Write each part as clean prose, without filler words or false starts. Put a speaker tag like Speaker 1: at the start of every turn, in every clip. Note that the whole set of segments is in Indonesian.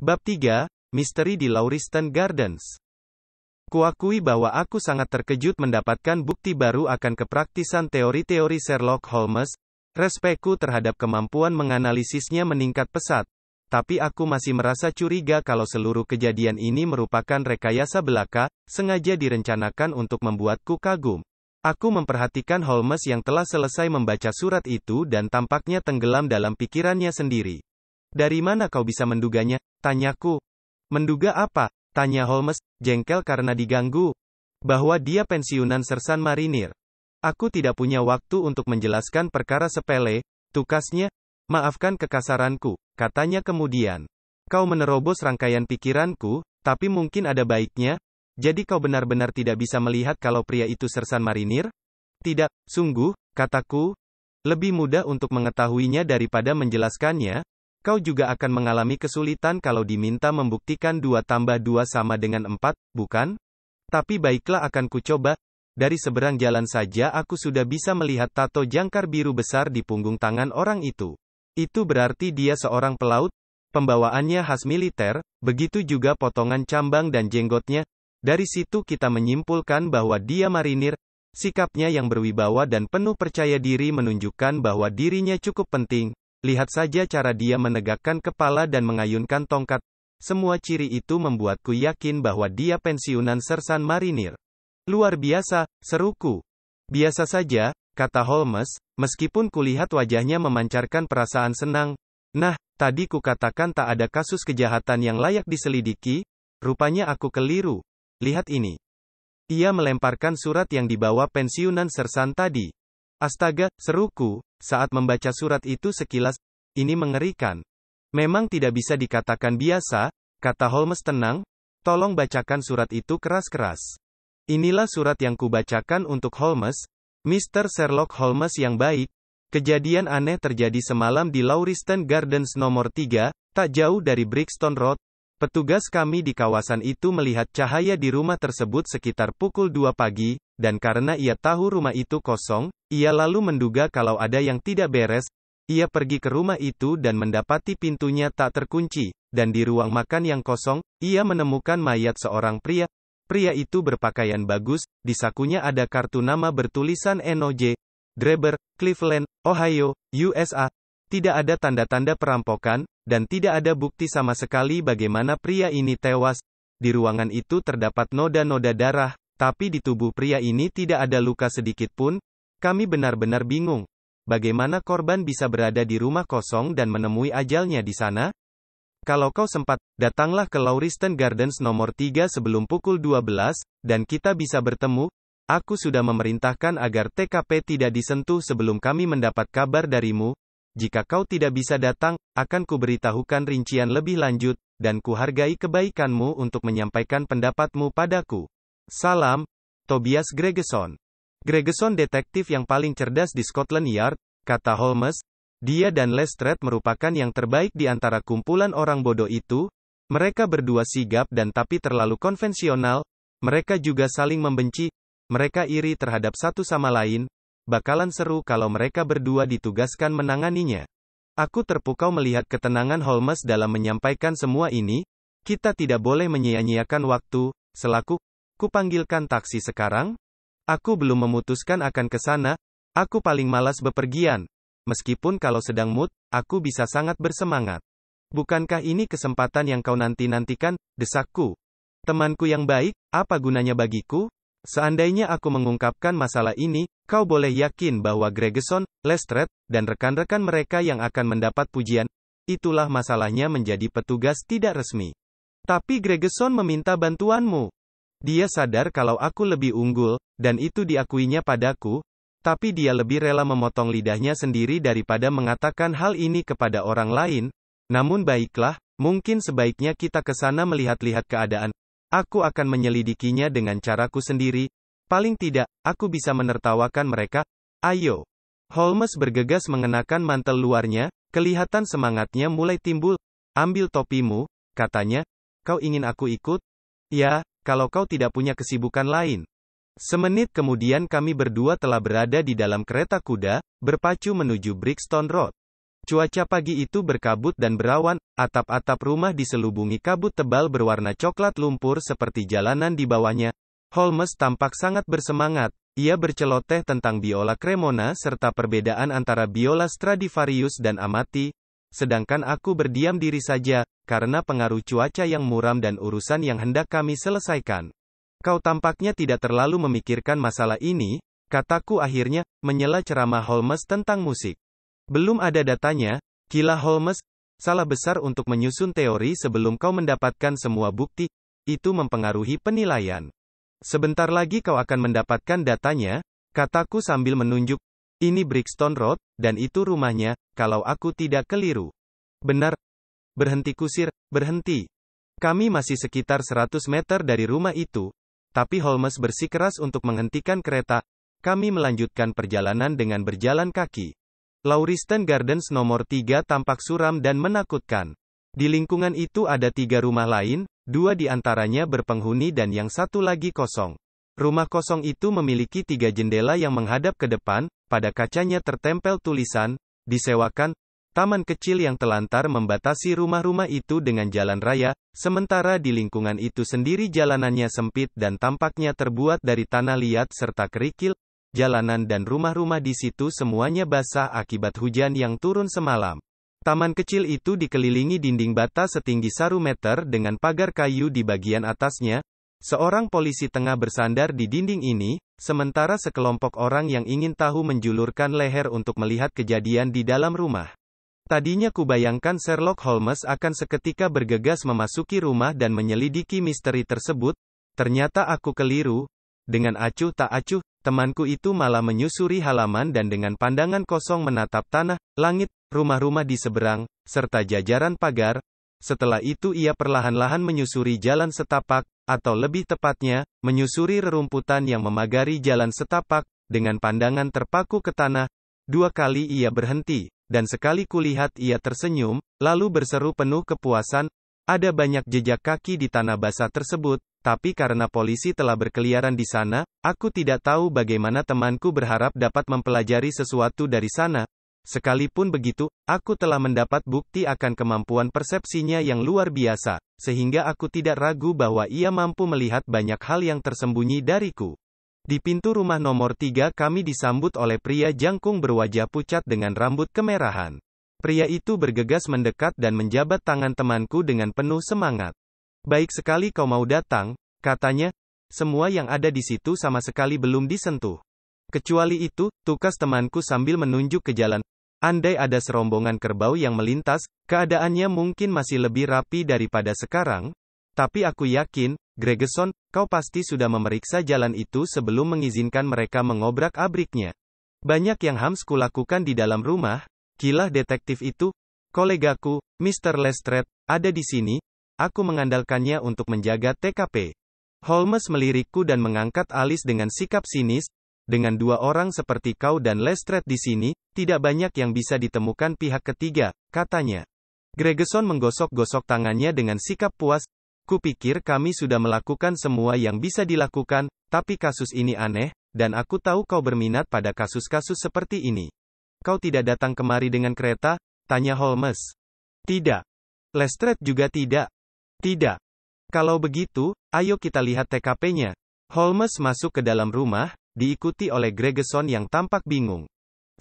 Speaker 1: Bab 3, Misteri di Lauriston Gardens. Kuakui bahwa aku sangat terkejut mendapatkan bukti baru akan kepraktisan teori-teori Sherlock Holmes. Respekku terhadap kemampuan menganalisisnya meningkat pesat. Tapi aku masih merasa curiga kalau seluruh kejadian ini merupakan rekayasa belaka, sengaja direncanakan untuk membuatku kagum. Aku memperhatikan Holmes yang telah selesai membaca surat itu dan tampaknya tenggelam dalam pikirannya sendiri. Dari mana kau bisa menduganya? Tanyaku. Menduga apa? Tanya Holmes, jengkel karena diganggu. Bahwa dia pensiunan sersan marinir. Aku tidak punya waktu untuk menjelaskan perkara sepele, tukasnya. Maafkan kekasaranku, katanya kemudian. Kau menerobos rangkaian pikiranku, tapi mungkin ada baiknya. Jadi kau benar-benar tidak bisa melihat kalau pria itu sersan marinir? Tidak, sungguh, kataku. Lebih mudah untuk mengetahuinya daripada menjelaskannya. Kau juga akan mengalami kesulitan kalau diminta membuktikan 2 tambah 2 sama dengan 4, bukan? Tapi baiklah akan kucoba. Dari seberang jalan saja aku sudah bisa melihat tato jangkar biru besar di punggung tangan orang itu. Itu berarti dia seorang pelaut. Pembawaannya khas militer, begitu juga potongan cambang dan jenggotnya. Dari situ kita menyimpulkan bahwa dia marinir. Sikapnya yang berwibawa dan penuh percaya diri menunjukkan bahwa dirinya cukup penting. Lihat saja cara dia menegakkan kepala dan mengayunkan tongkat. Semua ciri itu membuatku yakin bahwa dia pensiunan sersan marinir. Luar biasa, seruku. Biasa saja, kata Holmes, meskipun kulihat wajahnya memancarkan perasaan senang. Nah, tadi kukatakan tak ada kasus kejahatan yang layak diselidiki. Rupanya aku keliru. Lihat ini. Ia melemparkan surat yang dibawa pensiunan sersan tadi. Astaga, seruku, saat membaca surat itu sekilas, ini mengerikan. Memang tidak bisa dikatakan biasa, kata Holmes tenang, tolong bacakan surat itu keras-keras. Inilah surat yang kubacakan untuk Holmes, Mr. Sherlock Holmes yang baik. Kejadian aneh terjadi semalam di Lauriston Gardens nomor 3, tak jauh dari Brixton Road. Petugas kami di kawasan itu melihat cahaya di rumah tersebut sekitar pukul 2 pagi, dan karena ia tahu rumah itu kosong, ia lalu menduga kalau ada yang tidak beres. Ia pergi ke rumah itu dan mendapati pintunya tak terkunci, dan di ruang makan yang kosong, ia menemukan mayat seorang pria. Pria itu berpakaian bagus, di sakunya ada kartu nama bertulisan NOJ, Drebber, Cleveland, Ohio, USA. Tidak ada tanda-tanda perampokan, dan tidak ada bukti sama sekali bagaimana pria ini tewas. Di ruangan itu terdapat noda-noda darah, tapi di tubuh pria ini tidak ada luka sedikit pun. Kami benar-benar bingung. Bagaimana korban bisa berada di rumah kosong dan menemui ajalnya di sana? Kalau kau sempat, datanglah ke Lauriston Gardens nomor 3 sebelum pukul 12, dan kita bisa bertemu. Aku sudah memerintahkan agar TKP tidak disentuh sebelum kami mendapat kabar darimu. Jika kau tidak bisa datang, akan kuberitahukan rincian lebih lanjut, dan kuhargai kebaikanmu untuk menyampaikan pendapatmu padaku. Salam, Tobias Gregeson. Gregeson detektif yang paling cerdas di Scotland Yard, kata Holmes. Dia dan Lestrade merupakan yang terbaik di antara kumpulan orang bodoh itu. Mereka berdua sigap dan tapi terlalu konvensional. Mereka juga saling membenci. Mereka iri terhadap satu sama lain. Bakalan seru kalau mereka berdua ditugaskan menanganinya. Aku terpukau melihat ketenangan Holmes dalam menyampaikan semua ini. Kita tidak boleh menyia-nyiakan waktu. Selaku, kupanggilkan taksi sekarang? Aku belum memutuskan akan ke sana. Aku paling malas bepergian. Meskipun kalau sedang mood, aku bisa sangat bersemangat. Bukankah ini kesempatan yang kau nanti-nantikan? Desakku. Temanku yang baik, apa gunanya bagiku? Seandainya aku mengungkapkan masalah ini, kau boleh yakin bahwa Gregeson, Lestrade, dan rekan-rekan mereka yang akan mendapat pujian. Itulah masalahnya menjadi petugas tidak resmi. Tapi Gregeson meminta bantuanmu. Dia sadar kalau aku lebih unggul, dan itu diakuinya padaku. Tapi dia lebih rela memotong lidahnya sendiri daripada mengatakan hal ini kepada orang lain. Namun baiklah, mungkin sebaiknya kita ke sana melihat-lihat keadaan. Aku akan menyelidikinya dengan caraku sendiri. Paling tidak, aku bisa menertawakan mereka. Ayo. Holmes bergegas mengenakan mantel luarnya, kelihatan semangatnya mulai timbul. Ambil topimu, katanya. Kau ingin aku ikut? Ya, kalau kau tidak punya kesibukan lain. Semenit kemudian kami berdua telah berada di dalam kereta kuda, berpacu menuju Brixton Road. Cuaca pagi itu berkabut dan berawan, atap-atap rumah diselubungi kabut tebal berwarna coklat lumpur seperti jalanan di bawahnya. Holmes tampak sangat bersemangat. Ia berceloteh tentang biola Cremona serta perbedaan antara biola Stradivarius dan Amati, sedangkan aku berdiam diri saja, karena pengaruh cuaca yang muram dan urusan yang hendak kami selesaikan. Kau tampaknya tidak terlalu memikirkan masalah ini, kataku akhirnya, menyela ceramah Holmes tentang musik. Belum ada datanya, gila Holmes, salah besar untuk menyusun teori sebelum kau mendapatkan semua bukti, itu mempengaruhi penilaian. Sebentar lagi kau akan mendapatkan datanya, kataku sambil menunjuk. Ini Brixton Road, dan itu rumahnya, kalau aku tidak keliru. Benar. Berhenti kusir, berhenti. Kami masih sekitar 100 meter dari rumah itu. Tapi Holmes bersikeras untuk menghentikan kereta. Kami melanjutkan perjalanan dengan berjalan kaki. Lauriston Gardens nomor 3 tampak suram dan menakutkan. Di lingkungan itu ada 3 rumah lain, 2 di antaranya berpenghuni dan yang satu lagi kosong. Rumah kosong itu memiliki 3 jendela yang menghadap ke depan, pada kacanya tertempel tulisan, disewakan. Taman kecil yang telantar membatasi rumah-rumah itu dengan jalan raya, sementara di lingkungan itu sendiri jalanannya sempit dan tampaknya terbuat dari tanah liat serta kerikil. Jalanan dan rumah-rumah di situ semuanya basah akibat hujan yang turun semalam. Taman kecil itu dikelilingi dinding bata setinggi 1 meter dengan pagar kayu di bagian atasnya. Seorang polisi tengah bersandar di dinding ini, sementara sekelompok orang yang ingin tahu menjulurkan leher untuk melihat kejadian di dalam rumah. Tadinya kubayangkan Sherlock Holmes akan seketika bergegas memasuki rumah dan menyelidiki misteri tersebut. Ternyata aku keliru. Dengan acuh tak acuh, temanku itu malah menyusuri halaman dan dengan pandangan kosong menatap tanah, langit, rumah-rumah di seberang, serta jajaran pagar. Setelah itu ia perlahan-lahan menyusuri jalan setapak, atau lebih tepatnya, menyusuri rerumputan yang memagari jalan setapak, dengan pandangan terpaku ke tanah. 2 kali ia berhenti, dan sekali kulihat ia tersenyum, lalu berseru penuh kepuasan, ada banyak jejak kaki di tanah basah tersebut, tapi karena polisi telah berkeliaran di sana, aku tidak tahu bagaimana temanku berharap dapat mempelajari sesuatu dari sana. Sekalipun begitu, aku telah mendapat bukti akan kemampuan persepsinya yang luar biasa, sehingga aku tidak ragu bahwa ia mampu melihat banyak hal yang tersembunyi dariku. Di pintu rumah nomor 3 kami disambut oleh pria jangkung berwajah pucat dengan rambut kemerahan. Pria itu bergegas mendekat dan menjabat tangan temanku dengan penuh semangat. Baik sekali kau mau datang, katanya. Semua yang ada di situ sama sekali belum disentuh. Kecuali itu, tukas temanku sambil menunjuk ke jalan. Andai ada serombongan kerbau yang melintas, keadaannya mungkin masih lebih rapi daripada sekarang. Tapi aku yakin, Gregeson, kau pasti sudah memeriksa jalan itu sebelum mengizinkan mereka mengobrak-abriknya. Banyak yang harus kulakukan di dalam rumah. Kilah detektif itu, kolegaku, Mr. Lestrade, ada di sini. Aku mengandalkannya untuk menjaga TKP. Holmes melirikku dan mengangkat alis dengan sikap sinis. Dengan 2 orang seperti kau dan Lestrade di sini, tidak banyak yang bisa ditemukan pihak ketiga, katanya. Gregeson menggosok-gosok tangannya dengan sikap puas. Kupikir kami sudah melakukan semua yang bisa dilakukan, tapi kasus ini aneh, dan aku tahu kau berminat pada kasus-kasus seperti ini. Kau tidak datang kemari dengan kereta? Tanya Holmes. Tidak. Lestrade juga tidak. Tidak. Kalau begitu, ayo kita lihat TKP-nya. Holmes masuk ke dalam rumah, diikuti oleh Gregeson yang tampak bingung.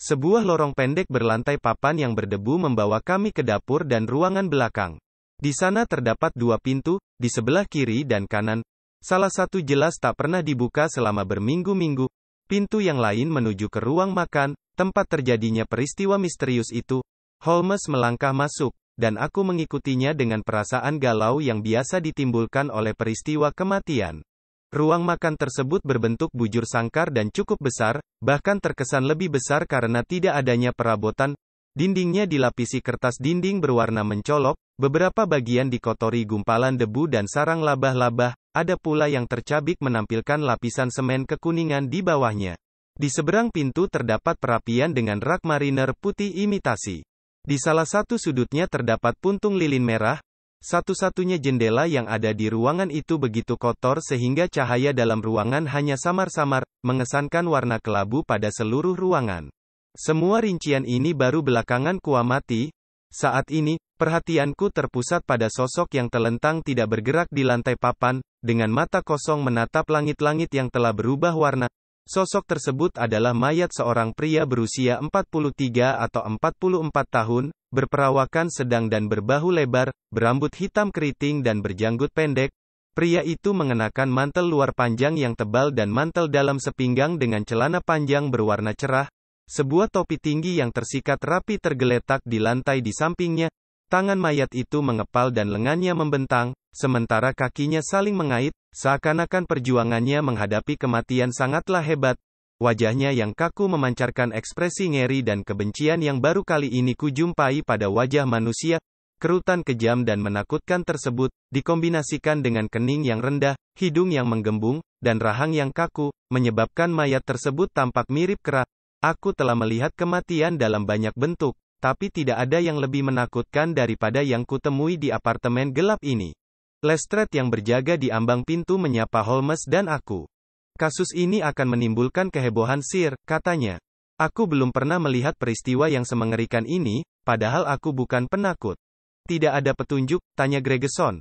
Speaker 1: Sebuah lorong pendek berlantai papan yang berdebu membawa kami ke dapur dan ruangan belakang. Di sana terdapat 2 pintu, di sebelah kiri dan kanan. Salah satu jelas tak pernah dibuka selama berminggu-minggu. Pintu yang lain menuju ke ruang makan, tempat terjadinya peristiwa misterius itu. Holmes melangkah masuk, dan aku mengikutinya dengan perasaan galau yang biasa ditimbulkan oleh peristiwa kematian. Ruang makan tersebut berbentuk bujur sangkar dan cukup besar, bahkan terkesan lebih besar karena tidak adanya perabotan. Dindingnya dilapisi kertas dinding berwarna mencolok, beberapa bagian dikotori gumpalan debu dan sarang labah-labah, ada pula yang tercabik menampilkan lapisan semen kekuningan di bawahnya. Di seberang pintu terdapat perapian dengan rak mariner putih imitasi. Di salah satu sudutnya terdapat puntung lilin merah. Satu-satunya jendela yang ada di ruangan itu begitu kotor sehingga cahaya dalam ruangan hanya samar-samar, mengesankan warna kelabu pada seluruh ruangan. Semua rincian ini baru belakangan kuamati. Saat ini, perhatianku terpusat pada sosok yang telentang tidak bergerak di lantai papan, dengan mata kosong menatap langit-langit yang telah berubah warna. Sosok tersebut adalah mayat seorang pria berusia 43 atau 44 tahun, berperawakan sedang dan berbahu lebar, berambut hitam keriting dan berjanggut pendek. Pria itu mengenakan mantel luar panjang yang tebal dan mantel dalam sepinggang dengan celana panjang berwarna cerah. Sebuah topi tinggi yang tersikat rapi tergeletak di lantai di sampingnya. Tangan mayat itu mengepal dan lengannya membentang, sementara kakinya saling mengait, seakan-akan perjuangannya menghadapi kematian sangatlah hebat. Wajahnya yang kaku memancarkan ekspresi ngeri dan kebencian yang baru kali ini kujumpai pada wajah manusia. Kerutan kejam dan menakutkan tersebut, dikombinasikan dengan kening yang rendah, hidung yang menggembung, dan rahang yang kaku, menyebabkan mayat tersebut tampak mirip kera. Aku telah melihat kematian dalam banyak bentuk, tapi tidak ada yang lebih menakutkan daripada yang kutemui di apartemen gelap ini. Lestrade yang berjaga di ambang pintu menyapa Holmes dan aku. Kasus ini akan menimbulkan kehebohan Sir, katanya. Aku belum pernah melihat peristiwa yang semengerikan ini, padahal aku bukan penakut. Tidak ada petunjuk, tanya Gregeson.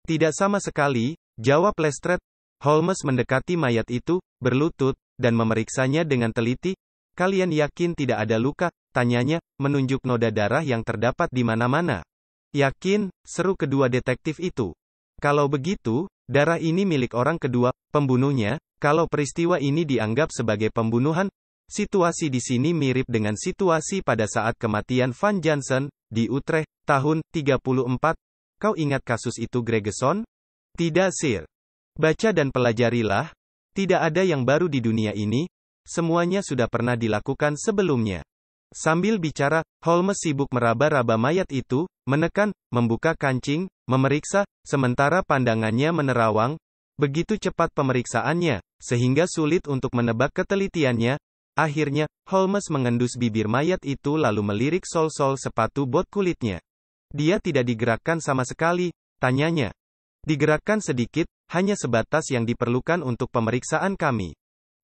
Speaker 1: Tidak sama sekali, jawab Lestrade. Holmes mendekati mayat itu, berlutut, dan memeriksanya dengan teliti. Kalian yakin tidak ada luka? Tanyanya, menunjuk noda darah yang terdapat di mana-mana. Yakin, seru kedua detektif itu. Kalau begitu, darah ini milik orang kedua, pembunuhnya. Kalau peristiwa ini dianggap sebagai pembunuhan, situasi di sini mirip dengan situasi pada saat kematian Van Jansen, di Utrecht, tahun 34. Kau ingat kasus itu Gregeson? Tidak Sir. Baca dan pelajarilah. Tidak ada yang baru di dunia ini. Semuanya sudah pernah dilakukan sebelumnya. Sambil bicara, Holmes sibuk meraba-raba mayat itu, menekan, membuka kancing, memeriksa, sementara pandangannya menerawang. Begitu cepat pemeriksaannya, sehingga sulit untuk menebak ketelitiannya. Akhirnya, Holmes mengendus bibir mayat itu lalu melirik sol-sol sepatu bot kulitnya. Dia tidak digerakkan sama sekali, tanyanya. Digerakkan sedikit, hanya sebatas yang diperlukan untuk pemeriksaan kami.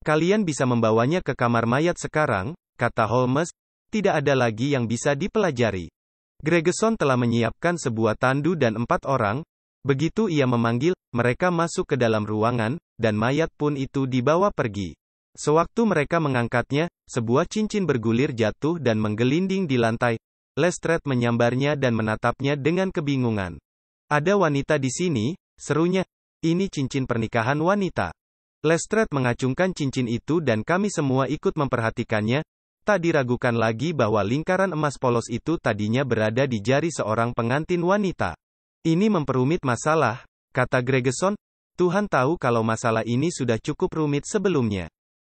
Speaker 1: Kalian bisa membawanya ke kamar mayat sekarang, kata Holmes. Tidak ada lagi yang bisa dipelajari. Gregeson telah menyiapkan sebuah tandu dan 4 orang. Begitu ia memanggil, mereka masuk ke dalam ruangan, dan mayat pun itu dibawa pergi. Sewaktu mereka mengangkatnya, sebuah cincin bergulir jatuh dan menggelinding di lantai. Lestrade menyambarnya dan menatapnya dengan kebingungan. Ada wanita di sini, serunya. Ini cincin pernikahan wanita. Lestrade mengacungkan cincin itu dan kami semua ikut memperhatikannya. Tak diragukan lagi bahwa lingkaran emas polos itu tadinya berada di jari seorang pengantin wanita. Ini memperumit masalah, kata Gregeson. Tuhan tahu kalau masalah ini sudah cukup rumit sebelumnya.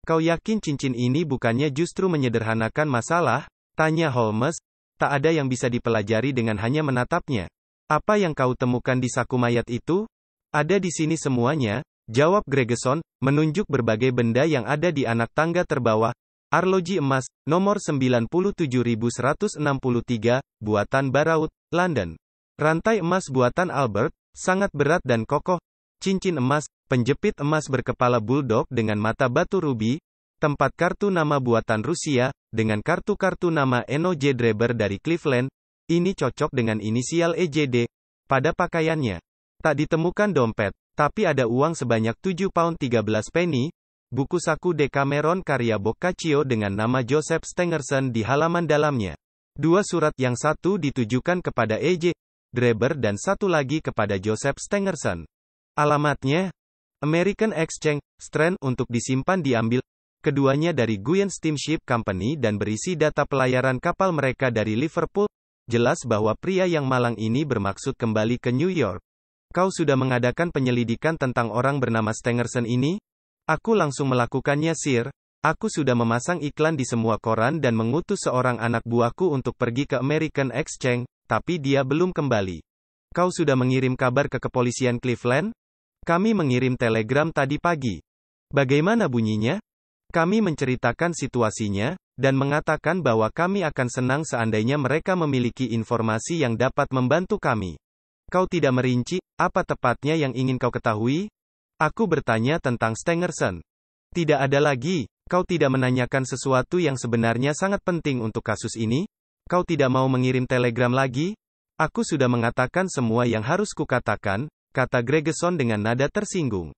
Speaker 1: Kau yakin cincin ini bukannya justru menyederhanakan masalah? Tanya Holmes. Tak ada yang bisa dipelajari dengan hanya menatapnya. Apa yang kau temukan di saku mayat itu? Ada di sini semuanya. Jawab Gregeson, menunjuk berbagai benda yang ada di anak tangga terbawah. Arloji emas, nomor 97163, buatan Baraud, London. Rantai emas buatan Albert, sangat berat dan kokoh. Cincin emas, penjepit emas berkepala bulldog dengan mata batu rubi. Tempat kartu nama buatan Rusia, dengan kartu-kartu nama Eno J. Dreber dari Cleveland. Ini cocok dengan inisial EJD. Pada pakaiannya. Tak ditemukan dompet. Tapi ada uang sebanyak 7 pound 13 penny, buku saku Decameron karya Boccaccio dengan nama Joseph Stangerson di halaman dalamnya. 2 surat, yang satu ditujukan kepada E.J. Dreber dan satu lagi kepada Joseph Stangerson. Alamatnya, American Exchange, Strand, untuk disimpan diambil. Keduanya dari Guion Steamship Company dan berisi data pelayaran kapal mereka dari Liverpool. Jelas bahwa pria yang malang ini bermaksud kembali ke New York. Kau sudah mengadakan penyelidikan tentang orang bernama Stangerson ini? Aku langsung melakukannya Sir. Aku sudah memasang iklan di semua koran dan mengutus seorang anak buahku untuk pergi ke American Exchange, tapi dia belum kembali. Kau sudah mengirim kabar ke kepolisian Cleveland? Kami mengirim telegram tadi pagi. Bagaimana bunyinya? Kami menceritakan situasinya, dan mengatakan bahwa kami akan senang seandainya mereka memiliki informasi yang dapat membantu kami. Kau tidak merinci, apa tepatnya yang ingin kau ketahui? Aku bertanya tentang Stangerson. Tidak ada lagi, Kau tidak menanyakan sesuatu yang sebenarnya sangat penting untuk kasus ini? Kau tidak mau mengirim telegram lagi? Aku sudah mengatakan semua yang harus kukatakan, kata Gregerson dengan nada tersinggung.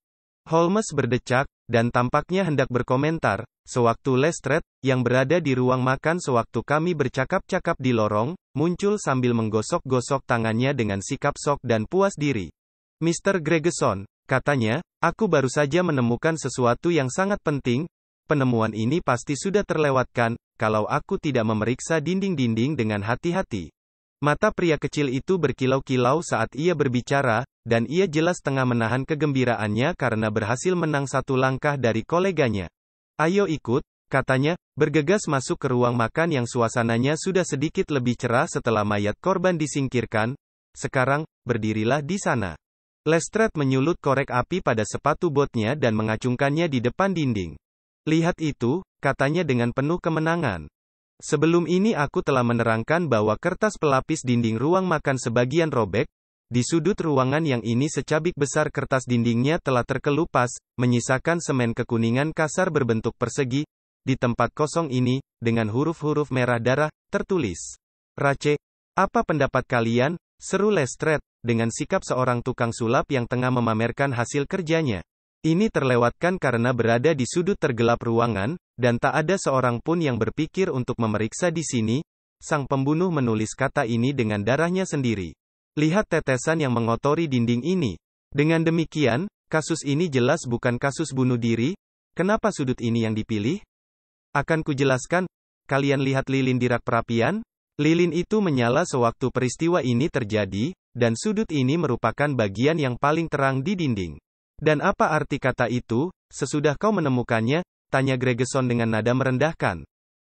Speaker 1: Holmes berdecak, dan tampaknya hendak berkomentar, sewaktu Lestrade, yang berada di ruang makan sewaktu kami bercakap-cakap di lorong, muncul sambil menggosok-gosok tangannya dengan sikap sok dan puas diri. Mr. Gregerson, katanya, aku baru saja menemukan sesuatu yang sangat penting. Penemuan ini pasti sudah terlewatkan, kalau aku tidak memeriksa dinding-dinding dengan hati-hati. Mata pria kecil itu berkilau-kilau saat ia berbicara, dan ia jelas tengah menahan kegembiraannya karena berhasil menang satu langkah dari koleganya. Ayo ikut, katanya, bergegas masuk ke ruang makan yang suasananya sudah sedikit lebih cerah setelah mayat korban disingkirkan. Sekarang, berdirilah di sana. Lestrade menyulut korek api pada sepatu botnya dan mengacungkannya di depan dinding. Lihat itu, katanya dengan penuh kemenangan. Sebelum ini aku telah menerangkan bahwa kertas pelapis dinding ruang makan sebagian robek. Di sudut ruangan yang ini secabik besar kertas dindingnya telah terkelupas, menyisakan semen kekuningan kasar berbentuk persegi. Di tempat kosong ini, dengan huruf-huruf merah darah, tertulis. Rache. Apa pendapat kalian? Seru Lestrade, dengan sikap seorang tukang sulap yang tengah memamerkan hasil kerjanya. Ini terlewatkan karena berada di sudut tergelap ruangan, dan tak ada seorang pun yang berpikir untuk memeriksa di sini. Sang pembunuh menulis kata ini dengan darahnya sendiri. Lihat tetesan yang mengotori dinding ini. Dengan demikian, kasus ini jelas bukan kasus bunuh diri. Kenapa sudut ini yang dipilih? Akan kujelaskan. Kalian lihat lilin di rak perapian? Lilin itu menyala sewaktu peristiwa ini terjadi, dan sudut ini merupakan bagian yang paling terang di dinding. Dan apa arti kata itu? Sesudah kau menemukannya, tanya Gregerson dengan nada merendahkan.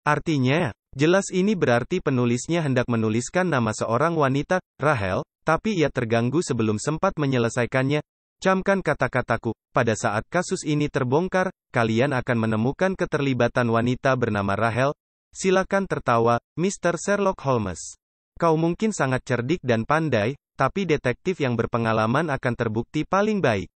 Speaker 1: Artinya, jelas ini berarti penulisnya hendak menuliskan nama seorang wanita, Rahel, tapi ia terganggu sebelum sempat menyelesaikannya. Camkan kata-kataku, pada saat kasus ini terbongkar, kalian akan menemukan keterlibatan wanita bernama Rahel. Silakan tertawa, Mr. Sherlock Holmes. Kau mungkin sangat cerdik dan pandai, tapi detektif yang berpengalaman akan terbukti paling baik.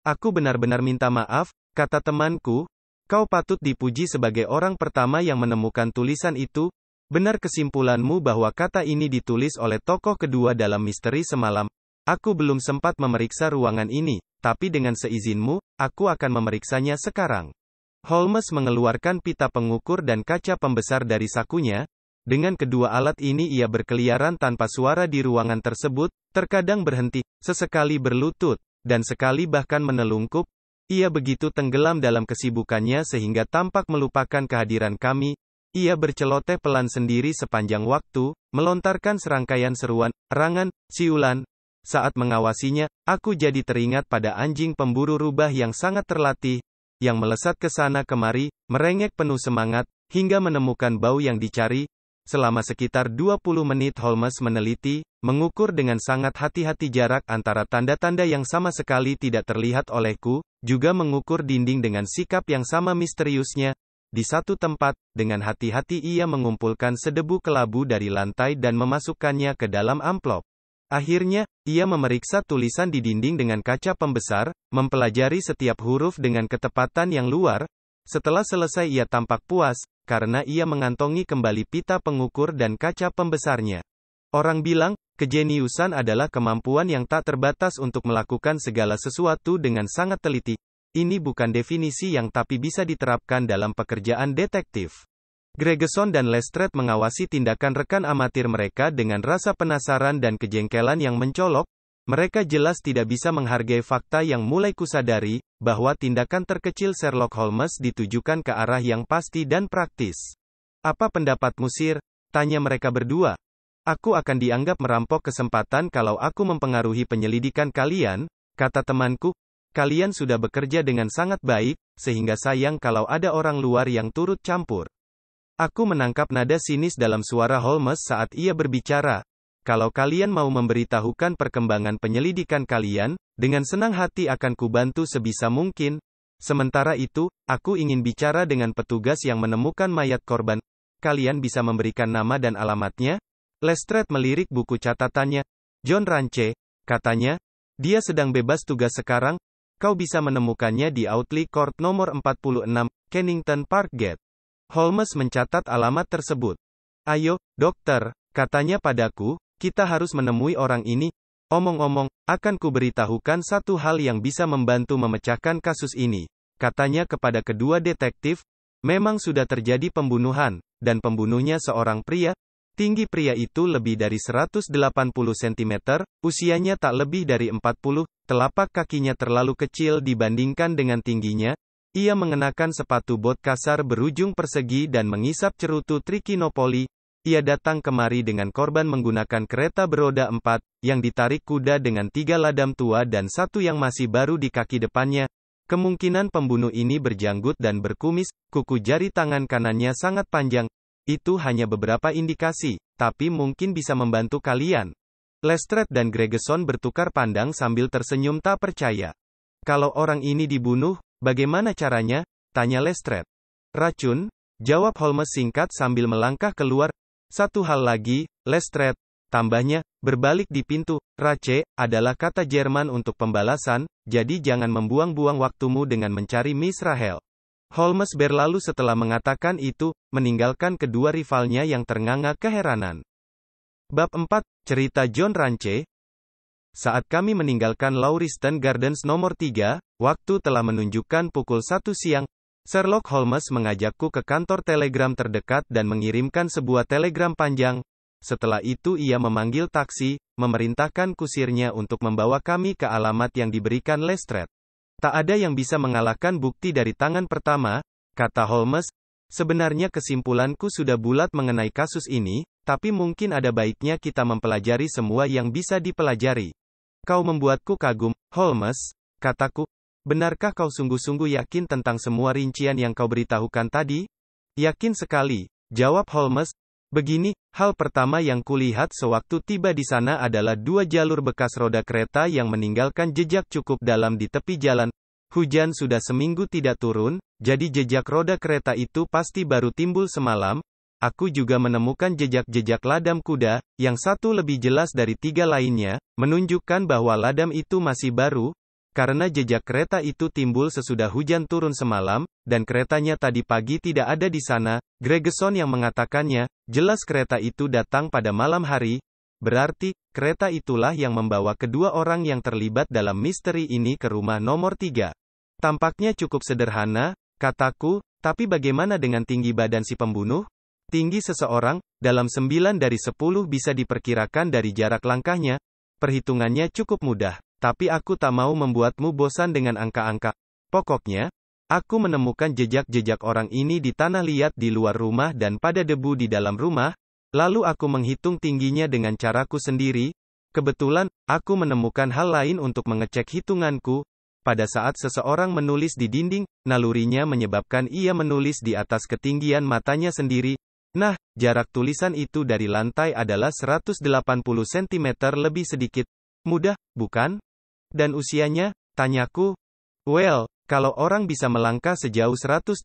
Speaker 1: Aku benar-benar minta maaf, kata temanku. Kau patut dipuji sebagai orang pertama yang menemukan tulisan itu. Benar kesimpulanmu bahwa kata ini ditulis oleh tokoh kedua dalam misteri semalam. Aku belum sempat memeriksa ruangan ini, tapi dengan seizinmu, aku akan memeriksanya sekarang. Holmes mengeluarkan pita pengukur dan kaca pembesar dari sakunya. Dengan kedua alat ini ia berkeliaran tanpa suara di ruangan tersebut, terkadang berhenti, sesekali berlutut, dan sekali bahkan menelungkup. Ia begitu tenggelam dalam kesibukannya sehingga tampak melupakan kehadiran kami. Ia berceloteh pelan sendiri sepanjang waktu, melontarkan serangkaian seruan, erangan, siulan. Saat mengawasinya, aku jadi teringat pada anjing pemburu rubah yang sangat terlatih, yang melesat ke sana kemari, merengek penuh semangat, hingga menemukan bau yang dicari. Selama sekitar 20 menit Holmes meneliti, mengukur dengan sangat hati-hati jarak antara tanda-tanda yang sama sekali tidak terlihat olehku, juga mengukur dinding dengan sikap yang sama misteriusnya. Di satu tempat, dengan hati-hati ia mengumpulkan sedebu kelabu dari lantai dan memasukkannya ke dalam amplop. Akhirnya, ia memeriksa tulisan di dinding dengan kaca pembesar, mempelajari setiap huruf dengan ketepatan yang luar. Setelah selesai ia tampak puas, karena ia mengantongi kembali pita pengukur dan kaca pembesarnya. Orang bilang, kejeniusan adalah kemampuan yang tak terbatas untuk melakukan segala sesuatu dengan sangat teliti. Ini bukan definisi yang tapi bisa diterapkan dalam pekerjaan detektif. Gregerson dan Lestrade mengawasi tindakan rekan amatir mereka dengan rasa penasaran dan kejengkelan yang mencolok. Mereka jelas tidak bisa menghargai fakta yang mulai kusadari, bahwa tindakan terkecil Sherlock Holmes ditujukan ke arah yang pasti dan praktis. Apa pendapatmu Sir? Tanya mereka berdua. Aku akan dianggap merampok kesempatan kalau aku mempengaruhi penyelidikan kalian, kata temanku. Kalian sudah bekerja dengan sangat baik, sehingga sayang kalau ada orang luar yang turut campur. Aku menangkap nada sinis dalam suara Holmes saat ia berbicara. Kalau kalian mau memberitahukan perkembangan penyelidikan kalian, dengan senang hati akan kubantu sebisa mungkin. Sementara itu, aku ingin bicara dengan petugas yang menemukan mayat korban. Kalian bisa memberikan nama dan alamatnya? Lestrade melirik buku catatannya. John Ranche, katanya. Dia sedang bebas tugas sekarang. Kau bisa menemukannya di Audley Court nomor 46, Kennington Park Gate. Holmes mencatat alamat tersebut. Ayo, dokter, katanya padaku, kita harus menemui orang ini. Omong-omong, akan kuberitahukan satu hal yang bisa membantu memecahkan kasus ini. Katanya kepada kedua detektif, memang sudah terjadi pembunuhan, dan pembunuhnya seorang pria. Tinggi pria itu lebih dari 180 cm, usianya tak lebih dari 40, telapak kakinya terlalu kecil dibandingkan dengan tingginya. Ia mengenakan sepatu bot kasar berujung persegi dan mengisap cerutu trikinopoli. Ia datang kemari dengan korban menggunakan kereta beroda 4, yang ditarik kuda dengan 3 ladam tua dan 1 yang masih baru di kaki depannya. Kemungkinan pembunuh ini berjanggut dan berkumis, kuku jari tangan kanannya sangat panjang. Itu hanya beberapa indikasi, tapi mungkin bisa membantu kalian. Lestrade dan Gregeson bertukar pandang sambil tersenyum tak percaya. Kalau orang ini dibunuh, bagaimana caranya? Tanya Lestrade. Racun? Jawab Holmes singkat sambil melangkah keluar. Satu hal lagi, Lestrade, tambahnya, berbalik di pintu. Rache adalah kata Jerman untuk pembalasan, jadi jangan membuang-buang waktumu dengan mencari Miss Rahel. Holmes berlalu setelah mengatakan itu, meninggalkan kedua rivalnya yang ternganga keheranan. Bab 4, Cerita John Ranche. Saat kami meninggalkan Lauriston Gardens nomor 3, waktu telah menunjukkan pukul 1 siang. Sherlock Holmes mengajakku ke kantor telegram terdekat dan mengirimkan sebuah telegram panjang. Setelah itu ia memanggil taksi, memerintahkan kusirnya untuk membawa kami ke alamat yang diberikan Lestrade. Tak ada yang bisa mengalahkan bukti dari tangan pertama, kata Holmes. Sebenarnya kesimpulanku sudah bulat mengenai kasus ini, tapi mungkin ada baiknya kita mempelajari semua yang bisa dipelajari. Kau membuatku kagum, Holmes, kataku. Benarkah kau sungguh-sungguh yakin tentang semua rincian yang kau beritahukan tadi? Yakin sekali, jawab Holmes. Begini, hal pertama yang kulihat sewaktu tiba di sana adalah 2 jalur bekas roda kereta yang meninggalkan jejak cukup dalam di tepi jalan. Hujan sudah seminggu tidak turun, jadi jejak roda kereta itu pasti baru timbul semalam. Aku juga menemukan jejak-jejak ladam kuda, yang satu lebih jelas dari 3 lainnya, menunjukkan bahwa ladam itu masih baru. Karena jejak kereta itu timbul sesudah hujan turun semalam, dan keretanya tadi pagi tidak ada di sana, Gregeson yang mengatakannya, jelas kereta itu datang pada malam hari. Berarti, kereta itulah yang membawa kedua orang yang terlibat dalam misteri ini ke rumah nomor 3. Tampaknya cukup sederhana, kataku, tapi bagaimana dengan tinggi badan si pembunuh? Tinggi seseorang, dalam 9 dari 10 bisa diperkirakan dari jarak langkahnya. Perhitungannya cukup mudah. Tapi aku tak mau membuatmu bosan dengan angka-angka. Pokoknya, aku menemukan jejak-jejak orang ini di tanah liat di luar rumah dan pada debu di dalam rumah. Lalu aku menghitung tingginya dengan caraku sendiri. Kebetulan, aku menemukan hal lain untuk mengecek hitunganku. Pada saat seseorang menulis di dinding, nalurinya menyebabkan ia menulis di atas ketinggian matanya sendiri. Nah, jarak tulisan itu dari lantai adalah 180 cm lebih sedikit. Mudah, bukan? Dan usianya? Tanyaku. Well, kalau orang bisa melangkah sejauh 135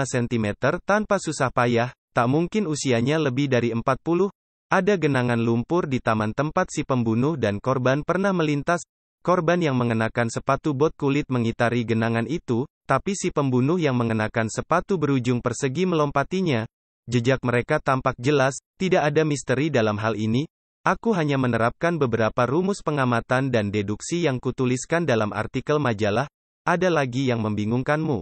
Speaker 1: cm tanpa susah payah, tak mungkin usianya lebih dari 40. Ada genangan lumpur di taman tempat si pembunuh dan korban pernah melintas. Korban yang mengenakan sepatu bot kulit mengitari genangan itu, tapi si pembunuh yang mengenakan sepatu berujung persegi melompatinya. Jejak mereka tampak jelas, tidak ada misteri dalam hal ini. Aku hanya menerapkan beberapa rumus pengamatan dan deduksi yang kutuliskan dalam artikel majalah. Ada lagi yang membingungkanmu.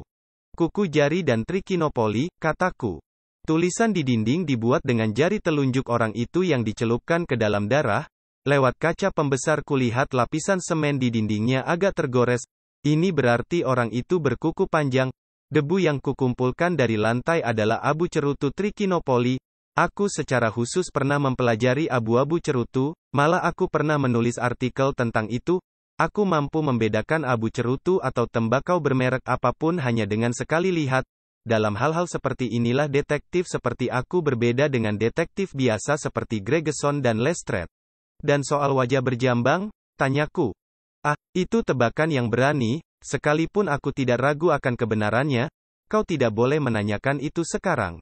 Speaker 1: Kuku jari dan trikinopoli, kataku. Tulisan di dinding dibuat dengan jari telunjuk orang itu yang dicelupkan ke dalam darah. Lewat kaca pembesar kulihat lapisan semen di dindingnya agak tergores. Ini berarti orang itu berkuku panjang. Debu yang kukumpulkan dari lantai adalah abu cerutu trikinopoli. Aku secara khusus pernah mempelajari abu-abu cerutu, malah aku pernah menulis artikel tentang itu. Aku mampu membedakan abu cerutu atau tembakau bermerek apapun hanya dengan sekali lihat. Dalam hal-hal seperti inilah detektif seperti aku berbeda dengan detektif biasa seperti Gregeson dan Lestrade. Dan soal wajah berjambang? Tanyaku. Ah, itu tebakan yang berani, sekalipun aku tidak ragu akan kebenarannya. Kau tidak boleh menanyakan itu sekarang.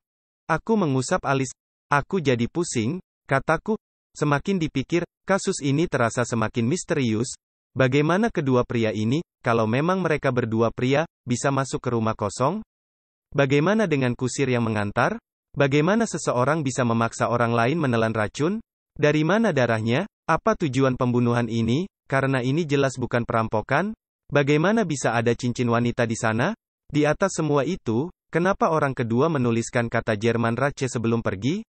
Speaker 1: Aku mengusap alis. Aku jadi pusing, kataku. Semakin dipikir, kasus ini terasa semakin misterius. Bagaimana kedua pria ini, kalau memang mereka berdua pria, bisa masuk ke rumah kosong? Bagaimana dengan kusir yang mengantar? Bagaimana seseorang bisa memaksa orang lain menelan racun? Dari mana darahnya? Apa tujuan pembunuhan ini? Karena ini jelas bukan perampokan. Bagaimana bisa ada cincin wanita di sana? Di atas semua itu, kenapa orang kedua menuliskan kata Jerman Rache sebelum pergi?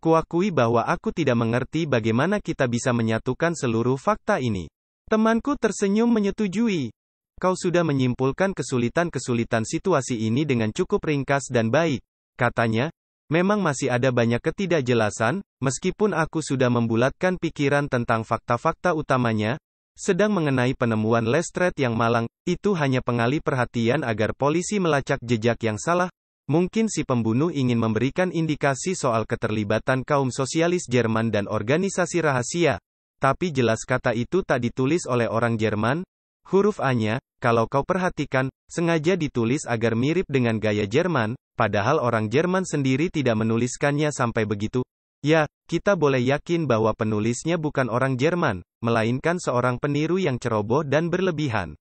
Speaker 1: Kuakui bahwa aku tidak mengerti bagaimana kita bisa menyatukan seluruh fakta ini. Temanku tersenyum menyetujui. Kau sudah menyimpulkan kesulitan-kesulitan situasi ini dengan cukup ringkas dan baik, katanya. Memang masih ada banyak ketidakjelasan, meskipun aku sudah membulatkan pikiran tentang fakta-fakta utamanya. Sedang mengenai penemuan Lestrade yang malang, itu hanya pengalih perhatian agar polisi melacak jejak yang salah. Mungkin si pembunuh ingin memberikan indikasi soal keterlibatan kaum sosialis Jerman dan organisasi rahasia. Tapi jelas kata itu tak ditulis oleh orang Jerman. Huruf A-nya, kalau kau perhatikan, sengaja ditulis agar mirip dengan gaya Jerman, padahal orang Jerman sendiri tidak menuliskannya sampai begitu. Ya, kita boleh yakin bahwa penulisnya bukan orang Jerman, melainkan seorang peniru yang ceroboh dan berlebihan.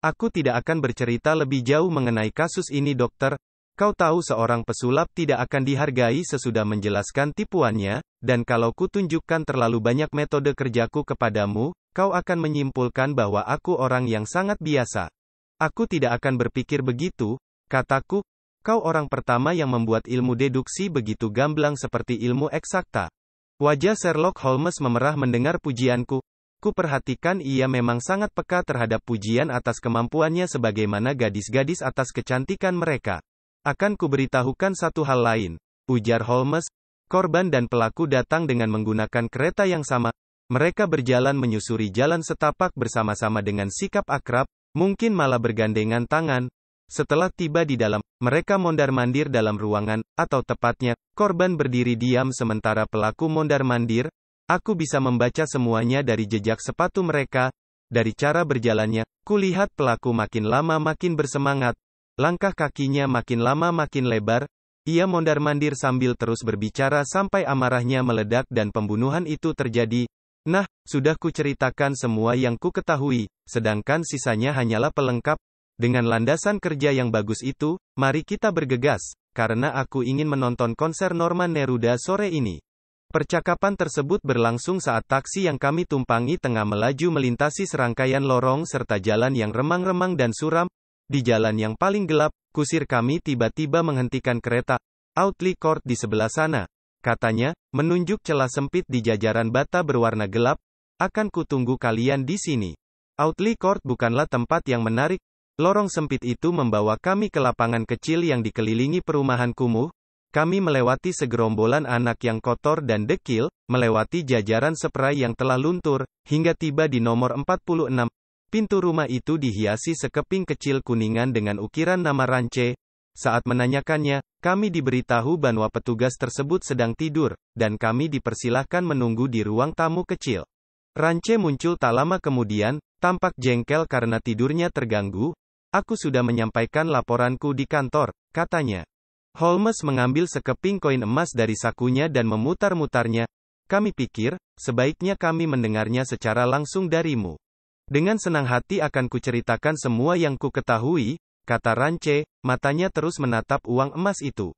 Speaker 1: Aku tidak akan bercerita lebih jauh mengenai kasus ini, dokter. Kau tahu seorang pesulap tidak akan dihargai sesudah menjelaskan tipuannya, dan kalau kutunjukkan terlalu banyak metode kerjaku kepadamu, kau akan menyimpulkan bahwa aku orang yang sangat biasa. Aku tidak akan berpikir begitu, kataku. Kau orang pertama yang membuat ilmu deduksi begitu gamblang seperti ilmu eksakta. Wajah Sherlock Holmes memerah mendengar pujianku. Kuperhatikan ia memang sangat peka terhadap pujian atas kemampuannya sebagaimana gadis-gadis atas kecantikan mereka. Akan kuberitahukan satu hal lain, ujar Holmes. Korban dan pelaku datang dengan menggunakan kereta yang sama. Mereka berjalan menyusuri jalan setapak bersama-sama dengan sikap akrab, mungkin malah bergandengan tangan. Setelah tiba di dalam, mereka mondar-mandir dalam ruangan, atau tepatnya, korban berdiri diam sementara pelaku mondar-mandir. Aku bisa membaca semuanya dari jejak sepatu mereka. Dari cara berjalannya, kulihat pelaku makin lama makin bersemangat. Langkah kakinya makin lama makin lebar. Ia mondar-mandir sambil terus berbicara sampai amarahnya meledak dan pembunuhan itu terjadi. Nah, sudah kuceritakan semua yang ku ketahui, sedangkan sisanya hanyalah pelengkap. Dengan landasan kerja yang bagus itu, mari kita bergegas, karena aku ingin menonton konser Norman Neruda sore ini. Percakapan tersebut berlangsung saat taksi yang kami tumpangi tengah melaju melintasi serangkaian lorong serta jalan yang remang-remang dan suram. Di jalan yang paling gelap, kusir kami tiba-tiba menghentikan kereta. Audley Court di sebelah sana, katanya, menunjuk celah sempit di jajaran bata berwarna gelap. Akan kutunggu kalian di sini. Audley Court bukanlah tempat yang menarik. Lorong sempit itu membawa kami ke lapangan kecil yang dikelilingi perumahan kumuh. Kami melewati segerombolan anak yang kotor dan dekil, melewati jajaran spray yang telah luntur, hingga tiba di nomor 46. Pintu rumah itu dihiasi sekeping kecil kuningan dengan ukiran nama Ranche. Saat menanyakannya, kami diberitahu bahwa petugas tersebut sedang tidur, dan kami dipersilahkan menunggu di ruang tamu kecil. Ranche muncul tak lama kemudian, tampak jengkel karena tidurnya terganggu. Aku sudah menyampaikan laporanku di kantor, katanya. Holmes mengambil sekeping koin emas dari sakunya dan memutar-mutarnya. Kami pikir, sebaiknya kami mendengarnya secara langsung darimu. Dengan senang hati akan kuceritakan semua yang ku ketahui, kata Ranche, matanya terus menatap uang emas itu.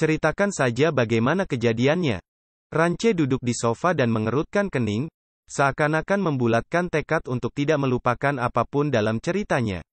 Speaker 1: Ceritakan saja bagaimana kejadiannya. Ranche duduk di sofa dan mengerutkan kening, seakan-akan membulatkan tekad untuk tidak melupakan apapun dalam ceritanya.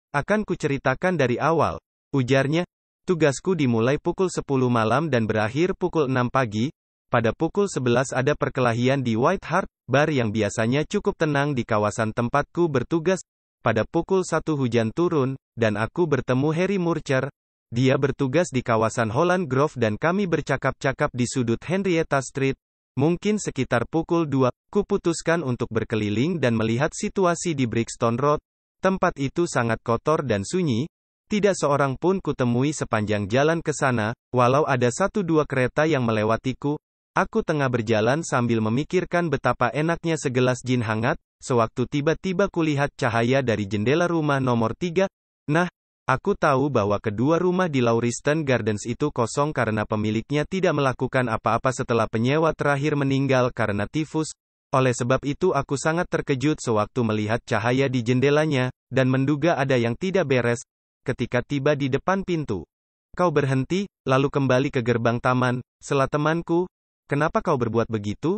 Speaker 1: Akan kuceritakan dari awal, ujarnya. Tugasku dimulai pukul 10 malam dan berakhir pukul 6 pagi. Pada pukul 11 ada perkelahian di White Hart, bar yang biasanya cukup tenang di kawasan tempatku bertugas. Pada pukul 1 hujan turun, dan aku bertemu Harry Murcher. Dia bertugas di kawasan Holland Grove dan kami bercakap-cakap di sudut Henrietta Street. Mungkin sekitar pukul 2, kuputuskan untuk berkeliling dan melihat situasi di Brixton Road. Tempat itu sangat kotor dan sunyi. Tidak seorang pun kutemui sepanjang jalan ke sana, walau ada 1-2 kereta yang melewatiku. Aku tengah berjalan sambil memikirkan betapa enaknya segelas gin hangat, sewaktu tiba-tiba kulihat cahaya dari jendela rumah nomor 3. Nah, aku tahu bahwa kedua rumah di Lauriston Gardens itu kosong karena pemiliknya tidak melakukan apa-apa setelah penyewa terakhir meninggal karena tifus. Oleh sebab itu aku sangat terkejut sewaktu melihat cahaya di jendelanya, dan menduga ada yang tidak beres, ketika tiba di depan pintu. Kau berhenti, lalu kembali ke gerbang taman, sela temanku. Kenapa kau berbuat begitu?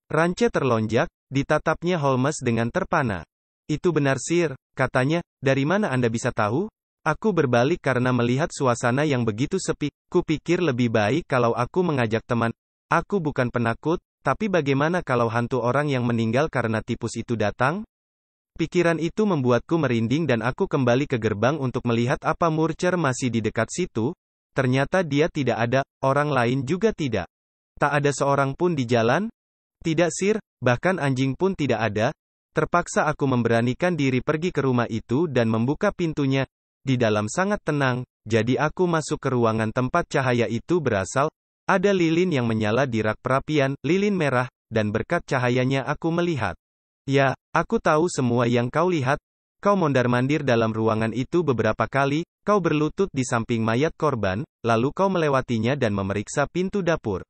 Speaker 1: Rance terlonjak, ditatapnya Holmes dengan terpana. Itu benar Sir, katanya, dari mana Anda bisa tahu? Aku berbalik karena melihat suasana yang begitu sepi. Kupikir lebih baik kalau aku mengajak teman. Aku bukan penakut, tapi bagaimana kalau hantu orang yang meninggal karena tipus itu datang? Pikiran itu membuatku merinding dan aku kembali ke gerbang untuk melihat apa Murcher masih di dekat situ. Ternyata dia tidak ada, orang lain juga tidak. Tak ada seorang pun di jalan? Tidak Sir, bahkan anjing pun tidak ada. Terpaksa aku memberanikan diri pergi ke rumah itu dan membuka pintunya. Di dalam sangat tenang, jadi aku masuk ke ruangan tempat cahaya itu berasal. Ada lilin yang menyala di rak perapian, lilin merah, dan berkat cahayanya aku melihat. Ya, aku tahu semua yang kau lihat. Kau mondar-mandir dalam ruangan itu beberapa kali, kau berlutut di samping mayat korban, lalu kau melewatinya dan memeriksa pintu dapur.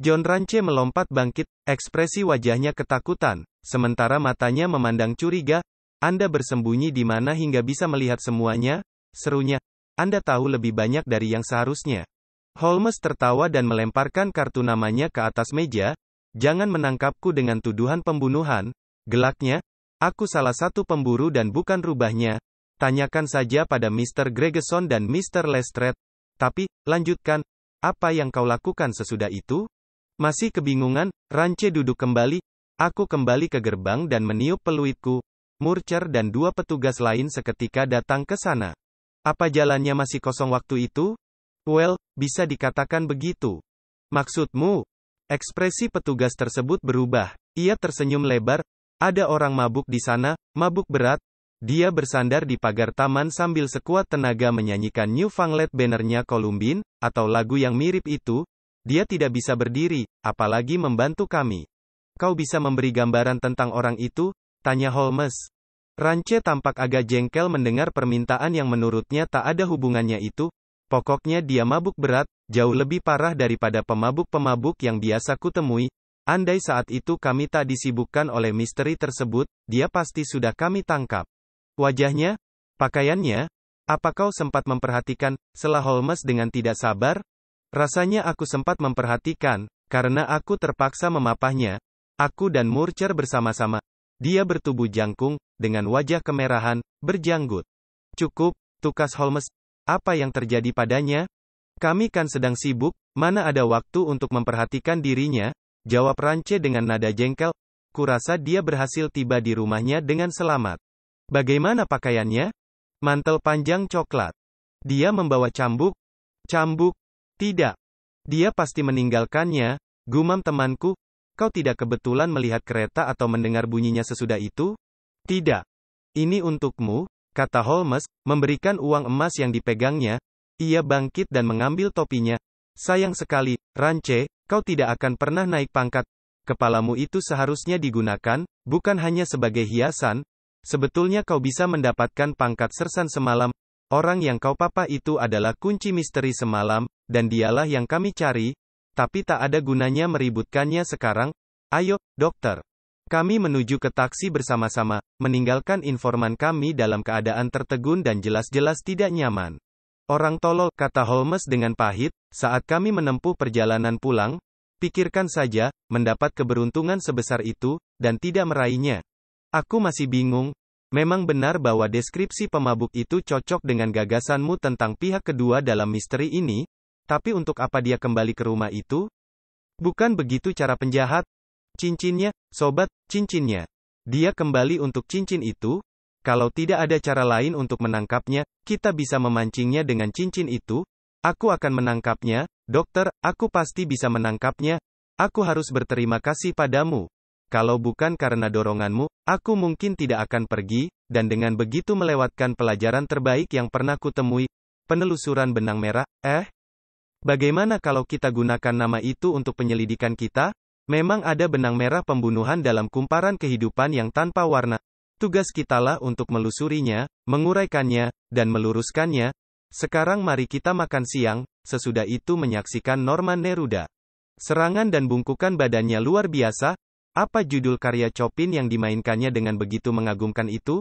Speaker 1: John Rance melompat bangkit, ekspresi wajahnya ketakutan, sementara matanya memandang curiga. Anda bersembunyi di mana hingga bisa melihat semuanya? Serunya. Anda tahu lebih banyak dari yang seharusnya. Holmes tertawa dan melemparkan kartu namanya ke atas meja. Jangan menangkapku dengan tuduhan pembunuhan. Gelaknya. Aku salah satu pemburu dan bukan rubahnya. Tanyakan saja pada Mr. Gregeson dan Mr. Lestrade. Tapi, lanjutkan. Apa yang kau lakukan sesudah itu? Masih kebingungan, Rance duduk kembali. Aku kembali ke gerbang dan meniup peluitku. Murcher dan dua petugas lain seketika datang ke sana. Apa jalannya masih kosong waktu itu? Well, bisa dikatakan begitu. Maksudmu? Ekspresi petugas tersebut berubah. Ia tersenyum lebar. Ada orang mabuk di sana, mabuk berat. Dia bersandar di pagar taman sambil sekuat tenaga menyanyikan Newfangled Banner-nya Columbine, atau lagu yang mirip itu. Dia tidak bisa berdiri, apalagi membantu kami. Kau bisa memberi gambaran tentang orang itu? Tanya Holmes. Rance tampak agak jengkel mendengar permintaan yang menurutnya tak ada hubungannya itu. Pokoknya dia mabuk berat, jauh lebih parah daripada pemabuk-pemabuk yang biasa kutemui. Andai saat itu kami tak disibukkan oleh misteri tersebut, dia pasti sudah kami tangkap. Wajahnya? Pakaiannya? Apa kau sempat memperhatikan? Sela Holmes dengan tidak sabar. Rasanya aku sempat memperhatikan, karena aku terpaksa memapahnya. Aku dan Murcher bersama-sama. Dia bertubuh jangkung, dengan wajah kemerahan, berjanggut. Cukup, tukas Holmes. Apa yang terjadi padanya? Kami kan sedang sibuk, mana ada waktu untuk memperhatikan dirinya? Jawab Rance dengan nada jengkel. Kurasa dia berhasil tiba di rumahnya dengan selamat. Bagaimana pakaiannya? Mantel panjang coklat. Dia membawa cambuk? Cambuk? Tidak. Dia pasti meninggalkannya, gumam temanku. Kau tidak kebetulan melihat kereta atau mendengar bunyinya sesudah itu? Tidak. Ini untukmu, kata Holmes, memberikan uang emas yang dipegangnya. Ia bangkit dan mengambil topinya. Sayang sekali, Rance, kau tidak akan pernah naik pangkat. Kepalamu itu seharusnya digunakan, bukan hanya sebagai hiasan. Sebetulnya kau bisa mendapatkan pangkat sersan semalam. Orang yang kau papa itu adalah kunci misteri semalam, dan dialah yang kami cari. Tapi tak ada gunanya meributkannya sekarang. Ayo, dokter. Kami menuju ke taksi bersama-sama, meninggalkan informan kami dalam keadaan tertegun dan jelas-jelas tidak nyaman. Orang tolol, kata Holmes dengan pahit, saat kami menempuh perjalanan pulang. Pikirkan saja, mendapat keberuntungan sebesar itu, dan tidak meraihnya. Aku masih bingung. Memang benar bahwa deskripsi pemabuk itu cocok dengan gagasanmu tentang pihak kedua dalam misteri ini, tapi untuk apa dia kembali ke rumah itu? Bukan begitu cara penjahat? Cincinnya, sobat, cincinnya. Dia kembali untuk cincin itu? Kalau tidak ada cara lain untuk menangkapnya, kita bisa memancingnya dengan cincin itu. Aku akan menangkapnya, dokter, aku pasti bisa menangkapnya. Aku harus berterima kasih padamu. Kalau bukan karena doronganmu, aku mungkin tidak akan pergi, dan dengan begitu melewatkan pelajaran terbaik yang pernah kutemui. Penelusuran benang merah, Bagaimana kalau kita gunakan nama itu untuk penyelidikan kita? Memang ada benang merah pembunuhan dalam kumparan kehidupan yang tanpa warna. Tugas kitalah untuk melusurinya, menguraikannya, dan meluruskannya. Sekarang mari kita makan siang, sesudah itu menyaksikan Norman Neruda. Serangan dan bungkukan badannya luar biasa. Apa judul karya Chopin yang dimainkannya dengan begitu mengagumkan itu?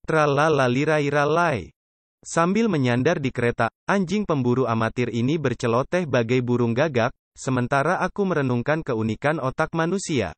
Speaker 1: Tralalalirairalai. Sambil menyandar di kereta, anjing pemburu amatir ini berceloteh bagai burung gagak, sementara aku merenungkan keunikan otak manusia.